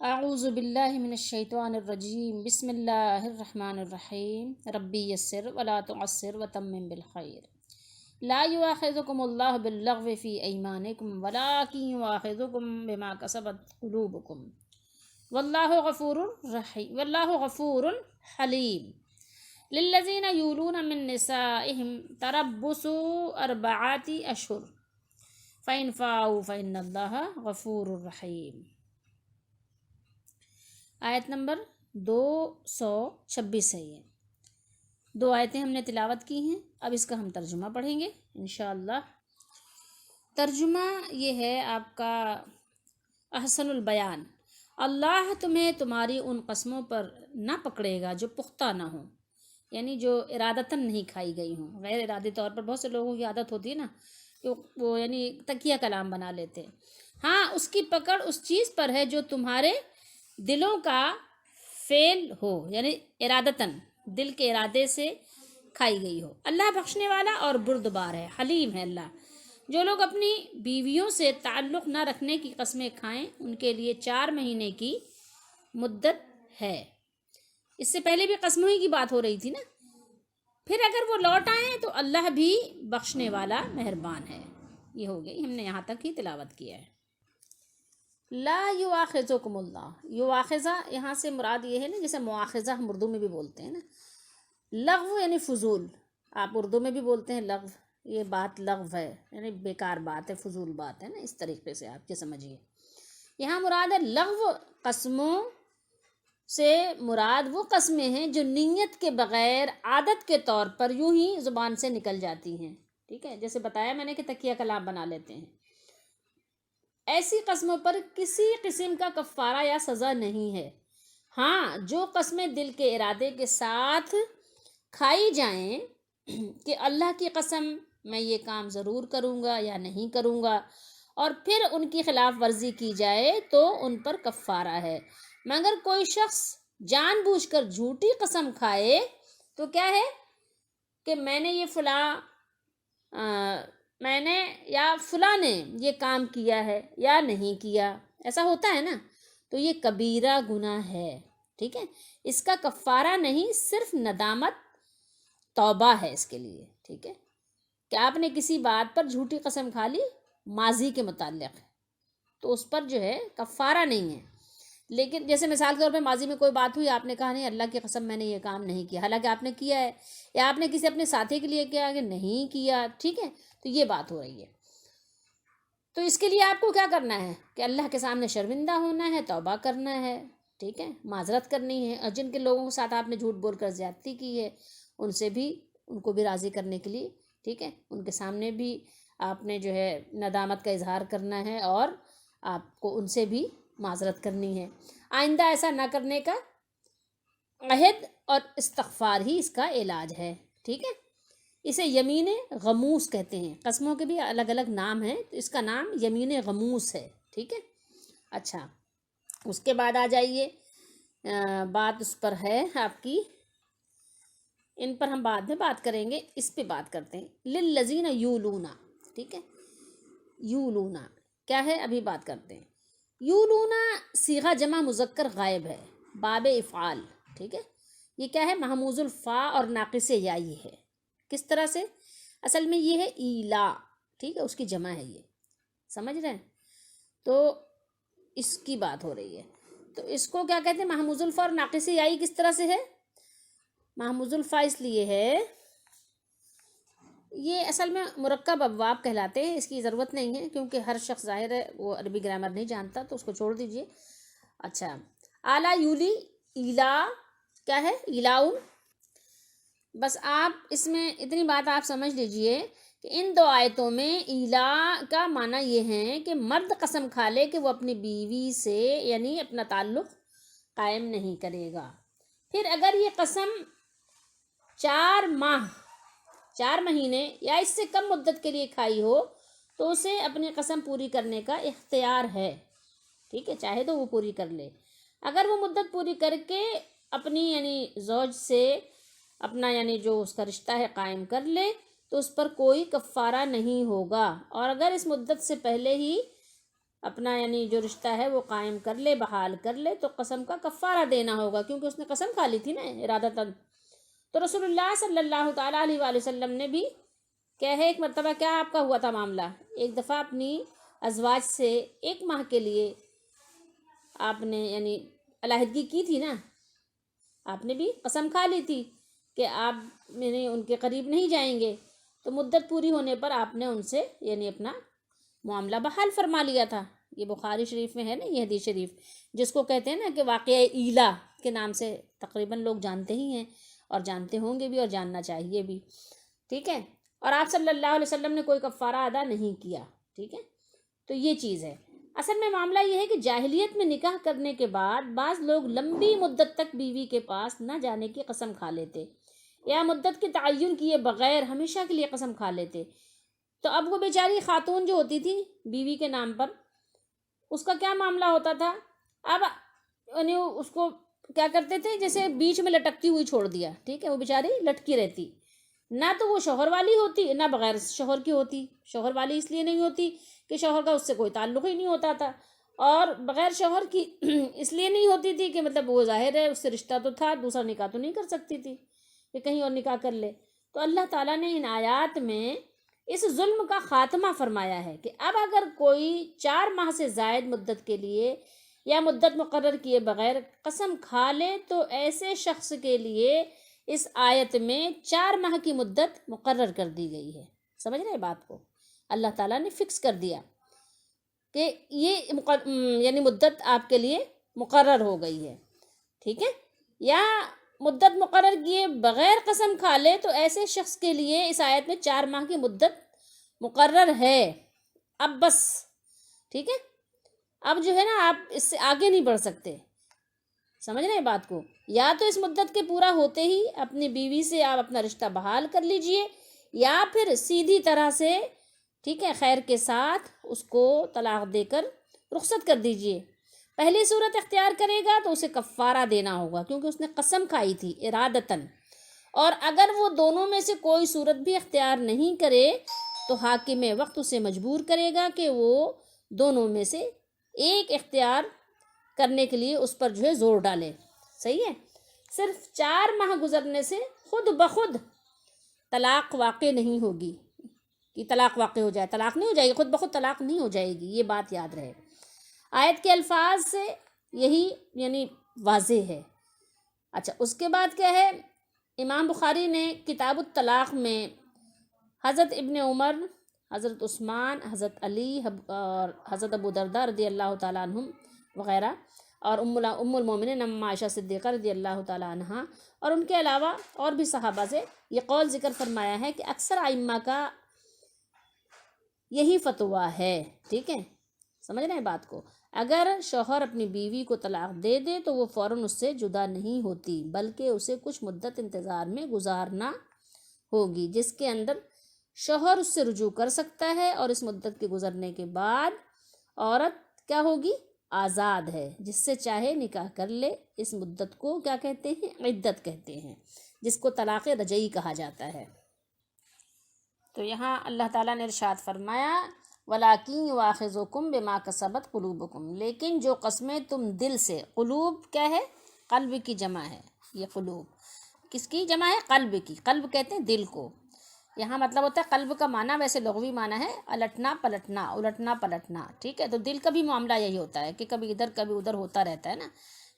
اعوذ باللہ من الشیطان الرجیم بسم اللہ الرحمن الرحیم ربی یسر ولا تعسر وتمم بالخیر لا یؤاخذکم اللہ باللغو فی ایمانکم ولکن یؤاخذکم بما کسبت قلوبکم واللہ غفور حلیم للذین یولون من نسائہم تربص اربعۃ اشہر فإن فاؤوا فإن اللہ غفور رحیم۔ آیت نمبر 226 ہے یہ 2 آیتیں ہم نے تلاوت کی ہیں۔ اب اس کا ہم ترجمہ پڑھیں گے انشاءاللہ۔ ترجمہ یہ ہے آپ کا احسن البیان: اللہ تمہیں تمہاری ان قسموں پر نہ پکڑے گا جو پختہ نہ ہوں، یعنی جو ارادتاً نہیں کھائی گئی ہوں۔ غیر ارادی طور پر بہت سے لوگوں کی عادت ہوتی ہے نا کہ وہ یعنی تکیہ کلام بنا لیتے ہیں۔ ہاں، اس کی پکڑ اس چیز پر ہے جو تمہارے دلوں کا فعل ہو، یعنی ارادتاً دل کے ارادے سے کھائی گئی ہو۔ اللہ بخشنے والا اور بردبار ہے، حلیم ہے اللہ۔ جو لوگ اپنی بیویوں سے تعلق نہ رکھنے کی قسمیں کھائیں ان کے لیے 4 مہینے کی مدت ہے۔ اس سے پہلے بھی قسموں ہی کی بات ہو رہی تھی نا۔ پھر اگر وہ لوٹ آئیں تو اللہ بھی بخشنے والا مہربان ہے۔ یہ ہو گئی، ہم نے یہاں تک ہی تلاوت کیا ہے۔ لا یؤاخذکم اللہ، یؤاخذہ یہاں سے مراد یہ ہے نا، جیسے مؤاخذہ ہم اردو میں بھی بولتے ہیں نا۔ لغو یعنی فضول، آپ اردو میں بھی بولتے ہیں لغو، یہ بات لغو ہے یعنی بیکار بات ہے، فضول بات ہے نا، اس طریقے سے آپ کے سمجھیے۔ یہاں مراد ہے لغو، قسموں سے مراد وہ قسمیں ہیں جو نیت کے بغیر عادت کے طور پر یوں ہی زبان سے نکل جاتی ہیں، ٹھیک ہے، جیسے بتایا میں نے کہ تکیہ کلام بنا لیتے ہیں۔ ایسی قسموں پر کسی قسم کا کفارہ یا سزا نہیں ہے۔ ہاں، جو قسمیں دل کے ارادے کے ساتھ کھائی جائیں کہ اللہ کی قسم میں یہ کام ضرور کروں گا یا نہیں کروں گا، اور پھر ان کی خلاف ورزی کی جائے تو ان پر کفارہ ہے۔ مگر کوئی شخص جان بوجھ کر جھوٹی قسم کھائے تو کیا ہے کہ میں نے یہ فلاں نے یہ کام کیا ہے یا نہیں کیا، ایسا ہوتا ہے نا، تو یہ کبیرہ گناہ ہے، ٹھیک ہے۔ اس کا کفارہ نہیں، صرف ندامت، توبہ ہے اس کے لیے، ٹھیک ہے۔ کہ آپ نے کسی بات پر جھوٹی قسم کھا لی ماضی کے متعلق، تو اس پر جو ہے کفارہ نہیں ہے۔ لیکن جیسے مثال کے طور پہ ماضی میں کوئی بات ہوئی، آپ نے کہا نہیں اللہ کی قسم میں نے یہ کام نہیں کیا، حالانکہ آپ نے کیا ہے، یا آپ نے کسی اپنے ساتھی کے لیے کیا کہ نہیں کیا، ٹھیک ہے، تو یہ بات ہو رہی ہے۔ تو اس کے لیے آپ کو کیا کرنا ہے کہ اللہ کے سامنے شرمندہ ہونا ہے، توبہ کرنا ہے، ٹھیک ہے، معذرت کرنی ہے، اور جن کے لوگوں کے ساتھ آپ نے جھوٹ بول کر زیادتی کی ہے ان کو بھی راضی کرنے کے لیے، ٹھیک ہے، ان کے سامنے بھی آپ نے جو ہے ندامت کا اظہار کرنا ہے، اور آپ کو ان سے بھی معذرت کرنی ہے۔ آئندہ ایسا نہ کرنے کا عہد اور استغفار ہی اس کا علاج ہے، ٹھیک ہے۔ اسے یمین غموس کہتے ہیں، قسموں کے بھی الگ الگ نام ہیں، تو اس کا نام یمین غموس ہے، ٹھیک ہے۔ اچھا، اس کے بعد آ جائیے، بات اس پر ہے آپ کی، ان پر ہم بعد میں بات کریں گے، اس پہ بات کرتے ہیں۔ للذین یولون، ٹھیک ہے، یولون کیا ہے ابھی بات کرتے ہیں۔ یولون صیغہ جمع مذکر غائب ہے، باب افعال، ٹھیک ہے۔ یہ کیا ہے؟ محموز الفا اور ناقص یائی ہے۔ کس طرح سے؟ اصل میں یہ ہے ایلا، ٹھیک ہے، اس کی جمع ہے، یہ سمجھ رہے ہیں؟ تو اس کی بات ہو رہی ہے، تو اس کو کیا کہتے ہیں؟ محموز الفا اور ناقص یائی کس طرح سے ہے؟ محموز الفا اس لیے ہے، یہ اصل میں مرکب ابواب کہلاتے ہیں، اس کی ضرورت نہیں ہے کیونکہ ہر شخص ظاہر ہے وہ عربی گرامر نہیں جانتا، تو اس کو چھوڑ دیجئے۔ اچھا، اعلیٰ یولی، ایلا کیا ہے؟ ایلاؤن۔ بس آپ اس میں اتنی بات آپ سمجھ لیجئے کہ ان 2 آیتوں میں ایلا کا معنی یہ ہے کہ مرد قسم کھا لے کہ وہ اپنی بیوی سے یعنی اپنا تعلق قائم نہیں کرے گا، پھر اگر یہ قسم 4 مہینے یا اس سے کم مدت کے لیے کھائی ہو تو اسے اپنی قسم پوری کرنے کا اختیار ہے، ٹھیک ہے، چاہے تو وہ پوری کر لے۔ اگر وہ مدت پوری کر کے اپنی یعنی زوج سے اپنا یعنی جو اس کا رشتہ ہے قائم کر لے تو اس پر کوئی کفارہ نہیں ہوگا، اور اگر اس مدت سے پہلے ہی اپنا یعنی جو رشتہ ہے وہ قائم کر لے، بحال کر لے، تو قسم کا کفارہ دینا ہوگا، کیونکہ اس نے قسم کھا لی تھی نا ارادتاً۔ تو رسول اللہ صلی اللہ تعالیٰ علیہ وآلہ وسلم نے بھی کیا ہے، ایک مرتبہ کیا آپ کا ہوا تھا معاملہ، ایک دفعہ اپنی ازواج سے 1 ماہ کے لیے آپ نے یعنی علیحدگی کی تھی نا، آپ نے بھی قسم کھا لی تھی کہ آپ یعنی ان کے قریب نہیں جائیں گے، تو مدت پوری ہونے پر آپ نے ان سے یعنی اپنا معاملہ بحال فرما لیا تھا۔ یہ بخاری شریف میں ہے نا یہ حدیث شریف، جس کو کہتے ہیں نا کہ واقعہ ایلا کے نام سے تقریباً لوگ جانتے ہی ہیں، اور جانتے ہوں گے بھی اور جاننا چاہیے بھی، ٹھیک ہے۔ اور آپ صلی اللہ علیہ وسلم نے کوئی کفارہ ادا نہیں کیا، ٹھیک ہے۔ تو یہ چیز ہے، اصل میں معاملہ یہ ہے کہ جاہلیت میں نکاح کرنے کے بعد بعض لوگ لمبی مدت تک بیوی کے پاس نہ جانے کی قسم کھا لیتے، یا مدت کے تعین کیے بغیر ہمیشہ کے لیے قسم کھا لیتے۔ تو اب وہ بیچاری خاتون جو ہوتی تھی بیوی کے نام پر، اس کا کیا معاملہ ہوتا تھا، اب یعنی اس کو کیا کرتے تھے، جیسے بیچ میں لٹکتی ہوئی چھوڑ دیا، ٹھیک ہے، وہ بیچاری لٹکی رہتی، نہ تو وہ شوہر والی ہوتی نہ بغیر شوہر کی ہوتی۔ شوہر والی اس لیے نہیں ہوتی کہ شوہر کا اس سے کوئی تعلق ہی نہیں ہوتا تھا، اور بغیر شوہر کی اس لیے نہیں ہوتی تھی کہ مطلب وہ ظاہر ہے اس سے رشتہ تو تھا، دوسرا نکاح تو نہیں کر سکتی تھی کہ کہیں اور نکاح کر لے۔ تو اللہ تعالیٰ نے ان آیات میں اس ظلم کا خاتمہ فرمایا ہے کہ اب اگر کوئی 4 ماہ سے زائد مدت کے لیے یا مدت مقرر کیے بغیر قسم کھا لے، تو ایسے شخص کے لیے اس آیت میں 4 ماہ کی مدت مقرر کر دی گئی ہے۔ سمجھ رہے ہیں بات کو؟ اللہ تعالیٰ نے فکس کر دیا کہ یہ یعنی مدت آپ کے لیے مقرر ہو گئی ہے، ٹھیک ہے۔ یا مدت مقرر کیے بغیر قسم کھا لے تو ایسے شخص کے لیے اس آیت میں 4 ماہ کی مدت مقرر ہے، اب بس، ٹھیک ہے۔ اب جو ہے نا آپ اس سے آگے نہیں بڑھ سکتے، سمجھ رہے ہیں بات کو؟ یا تو اس مدت کے پورا ہوتے ہی اپنی بیوی سے آپ اپنا رشتہ بحال کر لیجئے، یا پھر سیدھی طرح سے، ٹھیک ہے، خیر کے ساتھ اس کو طلاق دے کر رخصت کر دیجئے۔ پہلی صورت اختیار کرے گا تو اسے کفارہ دینا ہوگا، کیونکہ اس نے قسم کھائی تھی ارادتاً، اور اگر وہ دونوں میں سے کوئی صورت بھی اختیار نہیں کرے تو حاکم وقت اسے مجبور کرے گا کہ وہ دونوں میں سے ایک اختیار کرنے کے لیے اس پر جو ہے زور ڈالے، صحیح ہے۔ صرف 4 ماہ گزرنے سے خود بخود طلاق واقع نہیں ہوگی کہ طلاق واقع ہو جائے، طلاق نہیں ہو جائے گی، خود بخود طلاق نہیں ہو جائے گی، یہ بات یاد رہے۔ آیت کے الفاظ سے یہی یعنی واضح ہے۔ اچھا، اس کے بعد کیا ہے، امام بخاری نے کتاب الطلاق میں حضرت ابن عمر، حضرت عثمان، حضرت علی اور حضرت ابو درداء رضی اللہ تعالیٰ عنہم وغیرہ، اور ام المومنین عائشہ صدیقہ رضی اللہ تعالیٰ عنہا، اور ان کے علاوہ اور بھی صحابہ سے یہ قول ذکر فرمایا ہے کہ اکثر ائمہ کا یہی فتویٰ ہے، ٹھیک ہے، سمجھ رہے ہیں بات کو؟ اگر شوہر اپنی بیوی کو طلاق دے دے تو وہ فوراً اس سے جدا نہیں ہوتی، بلکہ اسے کچھ مدت انتظار میں گزارنا ہوگی، جس کے اندر شوہر اس سے رجوع کر سکتا ہے، اور اس مدت کے گزرنے کے بعد عورت کیا ہوگی، آزاد ہے، جس سے چاہے نکاح کر لے۔ اس مدت کو کیا کہتے ہیں، عدت کہتے ہیں، جس کو طلاق رجعی کہا جاتا ہے۔ تو یہاں اللہ تعالیٰ نے ارشاد فرمایا وَلَٰكِن يُؤَاخِذُكُم بِمَا كَسَبَتْ قُلُوبُكُم، لیکن جو قسمیں تم دل سے، قلوب کیا ہے، قلب کی جمع ہے، یہ قلوب کس کی جمع ہے، قلب کی، قلب کہتے ہیں دل کو۔ یہاں مطلب ہوتا ہے قلب کا معنی ویسے لغوی معنی ہے الٹنا پلٹنا، الٹنا پلٹنا، ٹھیک ہے۔ تو دل کا بھی معاملہ یہی ہوتا ہے کہ کبھی ادھر کبھی ادھر ہوتا رہتا ہے نا،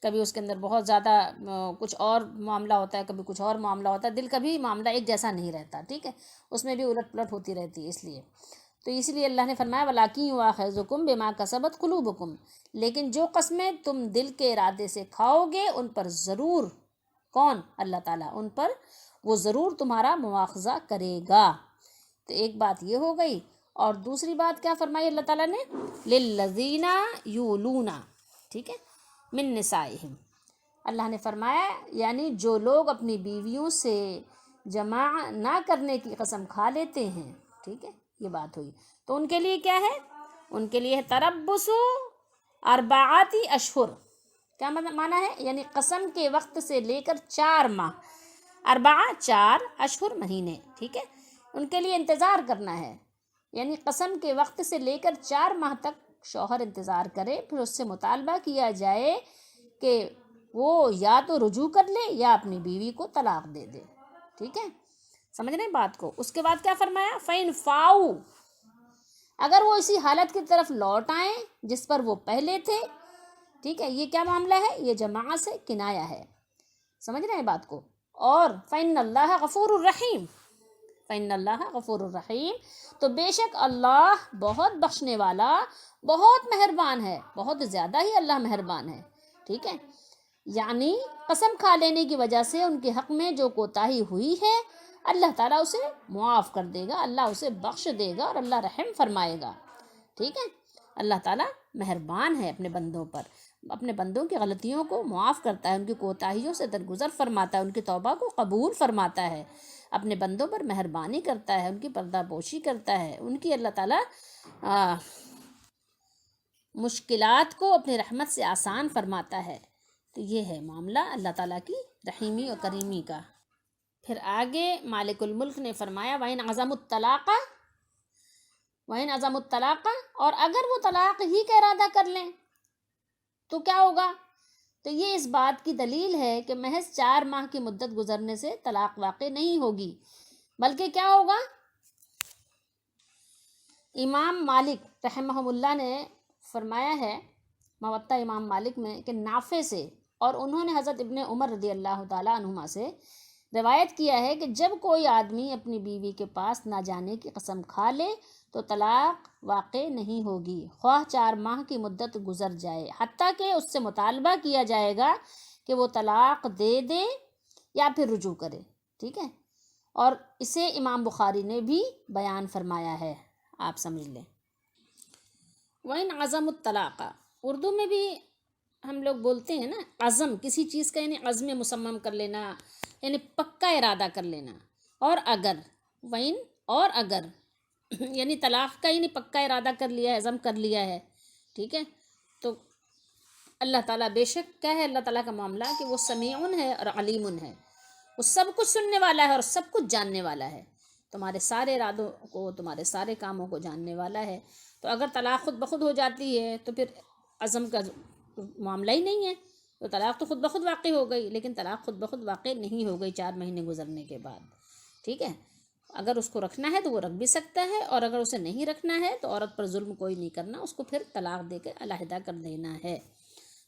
کبھی اس کے اندر بہت زیادہ کچھ اور معاملہ ہوتا ہے، کبھی کچھ اور معاملہ ہوتا ہے، دل کا بھی معاملہ ایک جیسا نہیں رہتا، ٹھیک ہے، اس میں بھی الٹ پلٹ ہوتی رہتی ہے۔ اس لیے اللہ نے فرمایا وَلَٰكِن يُؤَاخِذُكُم بِمَا كَسَبَتْ قُلُوبُكُم، لیکن جو قسمیں تم دل کے ارادے سے کھاؤ گے ان پر ضرور، کون، اللہ تعالیٰ، ان پر وہ ضرور تمہارا مواخذہ کرے گا۔ تو ایک بات یہ ہو گئی، اور دوسری بات کیا فرمائی اللہ تعالیٰ نے، لِلَّذِينَ يُؤْلُونَ، ٹھیک ہے، من نسائہم، اللہ نے فرمایا یعنی جو لوگ اپنی بیویوں سے جماع نہ کرنے کی قسم کھا لیتے ہیں، ٹھیک ہے، یہ بات ہوئی، تو ان کے لیے کیا ہے، ان کے لیے تربص 4 اشہر، کیا معنی ہے، یعنی قسم کے وقت سے لے کر 4 ماہ، 4 اشہر مہینے، ٹھیک ہے، ان کے لیے انتظار کرنا ہے، یعنی قسم کے وقت سے لے کر 4 ماہ تک شوہر انتظار کرے، پھر اس سے مطالبہ کیا جائے کہ وہ یا تو رجوع کر لے یا اپنی بیوی کو طلاق دے دے. ٹھیک ہے، سمجھ رہے ہیں بات کو. اس کے بعد کیا فرمایا؟ فَإِنْ فَاؤُوا، اگر وہ اسی حالت کی طرف لوٹ آئیں جس پر وہ پہلے تھے. ٹھیک ہے، یہ کیا معاملہ ہے؟ یہ جماع سے کنایا ہے. سمجھ رہے ہیں بات کو. اور فَإِنَّ اللَّهَ غَفُورٌ رَحِيمٌ، فَإِنَّ اللَّهَ غَفُورٌ رَحِيمٌ، تو بے شک اللہ بہت بخشنے والا، بہت مہربان ہے، بہت زیادہ ہی اللہ مہربان ہے. ٹھیک ہے، یعنی قسم کھا لینے کی وجہ سے ان کے حق میں جو کوتاہی ہوئی ہے اللہ تعالیٰ اسے معاف کر دے گا، اللہ اسے بخش دے گا اور اللہ رحم فرمائے گا. ٹھیک ہے، اللہ تعالیٰ مہربان ہے اپنے بندوں پر، اپنے بندوں کی غلطیوں کو معاف کرتا ہے، ان کی کوتاہیوں سے درگزر فرماتا ہے، ان کی توبہ کو قبول فرماتا ہے، اپنے بندوں پر مہربانی کرتا ہے، ان کی پردہ پوشی کرتا ہے، ان کی اللہ تعالیٰ مشکلات کو اپنی رحمت سے آسان فرماتا ہے. تو یہ ہے معاملہ اللہ تعالیٰ کی رحیمی اور کریمی کا. پھر آگے مالک الملک نے فرمایا وَإِنْ عَزَمُوا الطَّلَاقَ، وَإِنْ عَزَمُوا الطَّلَاقَ، اور اگر وہ طلاق ہی کا ارادہ کر لیں تو کیا ہوگا؟ تو یہ اس بات کی دلیل ہے کہ محض 4 ماہ کی مدت گزرنے سے طلاق واقع نہیں ہوگی، بلکہ کیا ہوگا؟ امام مالک رحمہ اللہ نے فرمایا ہے موطا امام مالک میں کہ نافع سے، اور انہوں نے حضرت ابن عمر رضی اللہ تعالیٰ عنہما سے روایت کیا ہے کہ جب کوئی آدمی اپنی بیوی کے پاس نہ جانے کی قسم کھا لے تو طلاق واقع نہیں ہوگی، خواہ 4 ماہ کی مدت گزر جائے، حتیٰ کہ اس سے مطالبہ کیا جائے گا کہ وہ طلاق دے دے یا پھر رجوع کرے. ٹھیک ہے، اور اسے امام بخاری نے بھی بیان فرمایا ہے، آپ سمجھ لیں. وَإِنْ عَزَمُوا الطَّلَاقَ، اردو میں بھی ہم لوگ بولتے ہیں نا عزم، کسی چیز کا یعنی عزم مصمم کر لینا، یعنی پکا ارادہ کر لینا. اور اگر، وَإِنْ اور اگر یعنی طلاق کا یعنی پکا ارادہ کر لیا ہے، عزم کر لیا ہے. ٹھیک ہے، تو اللہ تعالیٰ بے شک کیا ہے اللہ تعالیٰ کا معاملہ کہ وہ سمیع ہے اور علیم ہے، وہ سب کچھ سننے والا ہے اور سب کچھ جاننے والا ہے، تمہارے سارے ارادوں کو، تمہارے سارے کاموں کو جاننے والا ہے. تو اگر طلاق خود بخود ہو جاتی ہے تو پھر عزم کا معاملہ ہی نہیں ہے، تو طلاق تو خود بخود واقع ہو گئی، لیکن طلاق خود بخود واقع نہیں ہو گئی 4 مہینے گزرنے کے بعد. ٹھیک ہے، اگر اس کو رکھنا ہے تو وہ رکھ بھی سکتا ہے، اور اگر اسے نہیں رکھنا ہے تو عورت پر ظلم کوئی نہیں کرنا، اس کو پھر طلاق دے کے علیحدہ کر دینا ہے.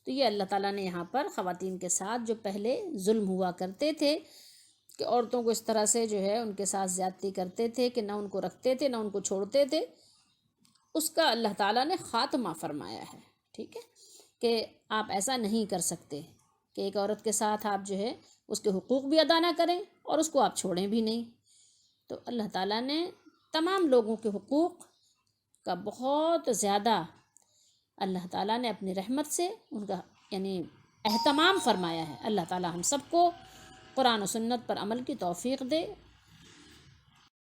تو یہ اللہ تعالیٰ نے یہاں پر خواتین کے ساتھ جو پہلے ظلم ہوا کرتے تھے کہ عورتوں کو اس طرح سے جو ہے ان کے ساتھ زیادتی کرتے تھے کہ نہ ان کو رکھتے تھے نہ ان کو چھوڑتے تھے، اس کا اللہ تعالیٰ نے خاتمہ فرمایا ہے. ٹھیک ہے، کہ آپ ایسا نہیں کر سکتے کہ ایک عورت کے ساتھ آپ جو ہے اس کے حقوق بھی ادا نہ کریں اور اس کو آپ چھوڑیں بھی نہیں. تو اللہ تعالیٰ نے تمام لوگوں کے حقوق کا بہت زیادہ اللہ تعالیٰ نے اپنی رحمت سے ان کا یعنی اہتمام فرمایا ہے. اللہ تعالیٰ ہم سب کو قرآن و سنت پر عمل کی توفیق دے.